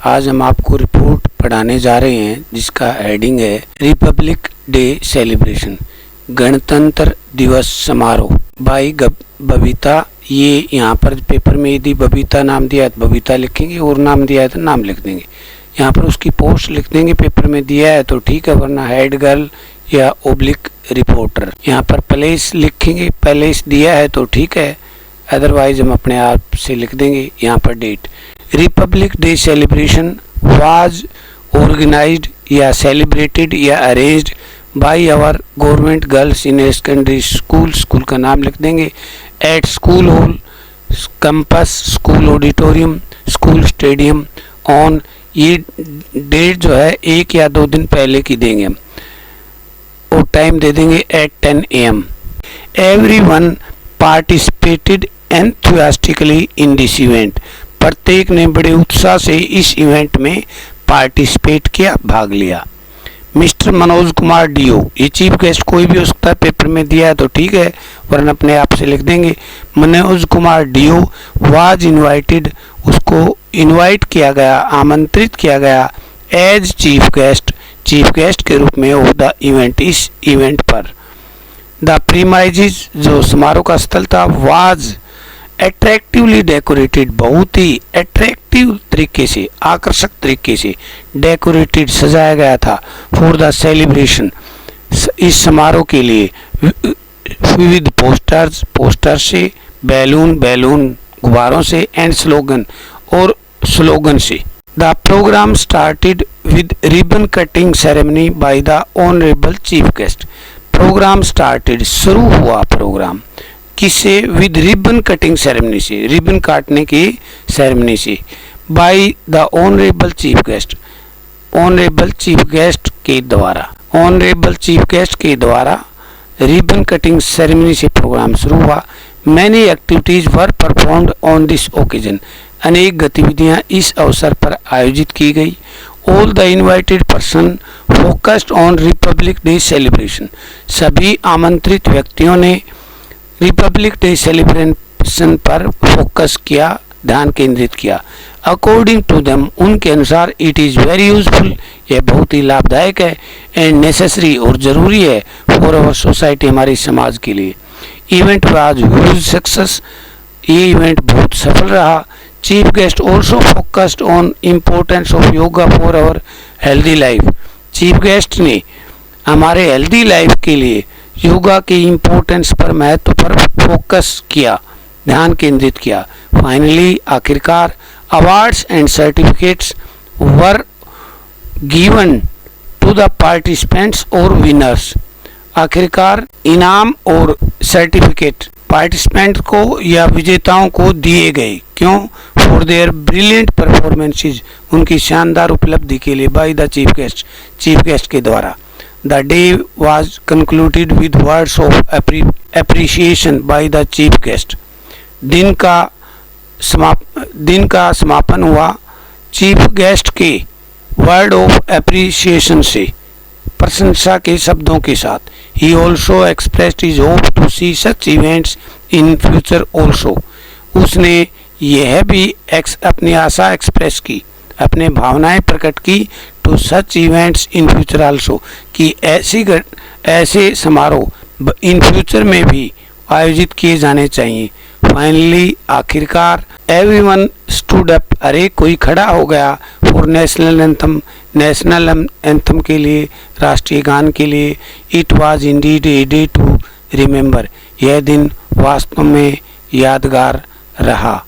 आज हम आपको रिपोर्ट पढ़ाने जा रहे हैं जिसका हेडिंग है रिपब्लिक डे सेलिब्रेशन, गणतंत्र दिवस समारोह बाई बबीता। ये यहाँ पर पेपर में यदि बबीता नाम दिया है तो बबीता लिखेंगे और नाम दिया है तो नाम लिख देंगे। यहाँ पर उसकी पोस्ट लिख देंगे, पेपर में दिया है तो ठीक है, वरना हेड गर्ल या ओब्लिक रिपोर्टर। यहाँ पर प्लेस लिखेंगे, प्लेस दिया है तो ठीक है, अदरवाइज हम अपने आप से लिख देंगे। यहाँ पर date, republic day celebration was organised या सेलिब्रेटेड या arranged by our government girls in secondary school, school का नाम लिख देंगे, at school hall, campus, school auditorium, school stadium on. ये डेट जो है 1 या 2 दिन पहले की देंगे हम, और टाइम दे देंगे at 10 AM। Everyone participated enthusiastically in this event, प्रत्येक ने बड़े उत्साह से इस इवेंट में पार्टिसिपेट किया, भाग लिया। मिस्टर मनोज कुमार डीओ, ये चीफ गेस्ट कोई भी हो सकता है, पेपर में दिया है तो ठीक है, वरना अपने आप से लिख देंगे। Manoj Kumar DO was invited, उसको इनवाइट किया गया, आमंत्रित किया गया, एज चीफ गेस्ट के रूप में ऑफ द इवेंट, इस इवेंट पर। द प्रीमाइजेस, जो समारोह का स्थल था, वाज अट्रैक्टिवली डेकोरेटेड, बहुत ही अट्रैक्टिव तरीके से, आकर्षक तरीके से डेकोरेटेड, सजाया गया था। फॉर द सेलिब्रेशन, इस समारोह के लिए, विविध पोस्टर से, बैलून गुब्बारों से, एंड स्लोगन, और स्लोगन से। The programme started with ribbon cutting ceremony by the honourable chief guest. Programme started, शुरू हुआ प्रोग्राम किससे? विद रिबन कटिंग सेरेमनी से, रिबन काटने की सेरेमनी से, by the honourable chief guest, honourable chief guest के द्वारा, ऑनरेबल चीफ गेस्ट के द्वारा रिबन कटिंग सेरेमनी से प्रोग्राम शुरू हुआ। Many activities were performed on this occasion, अनेक गतिविधियां इस अवसर पर आयोजित की गई। All the invited person focused on Republic day celebration, सभी आमंत्रित व्यक्तियों ने रिपब्लिक डे सेलिब्रेशन पर फोकस किया, ध्यान केंद्रित किया। अकॉर्डिंग टू देम, उनके अनुसार, इट इज़ वेरी यूजफुल, यह बहुत ही लाभदायक है, एंड नेसेसरी, और ज़रूरी है, फॉर आवर सोसाइटी, हमारे समाज के लिए। इवेंट वाज ह्यूज सक्सेस, ये इवेंट बहुत सफल रहा। Chief guest also focused on importance of yoga for our healthy life, chief guest ने हमारे हेल्दी लाइफ के लिए योगा के इम्पोर्टेंस पर, महत्व पर फोकस किया, ध्यान केंद्रित किया। फाइनली, आखिरकार, awards and certificates were given to the participants और विनर्स, आखिरकार इनाम और सर्टिफिकेट पार्टिसिपेंट को या विजेताओं को दिए गए। क्यों? फॉर देयर ब्रिलियंट परफॉर्मेंसेज, उनकी शानदार उपलब्धि के लिए, बाय द चीफ गेस्ट के द्वारा। The day was concluded with words of appreciation by the chief guest. दिन का समापन हुआ चीफ गेस्ट के वर्ड ऑफ एप्रिसिएशन से, प्रशंसा के शब्दों के साथ। He also expressed his hope to see such events in future also. उसने यह भी अपनी आशा एक्सप्रेस की, अपने भावनाएं प्रकट की, to such events in future also, कि ऐसे समारोह इन फ्यूचर में भी आयोजित किए जाने चाहिए। फाइनली, आखिरकार, एवरीवन स्टूड अप, अरे कोई खड़ा हो गया, for national anthem, national anthem के लिए, राष्ट्रीय गान के लिए। It was indeed a day to remember, यह दिन वास्तव में यादगार रहा।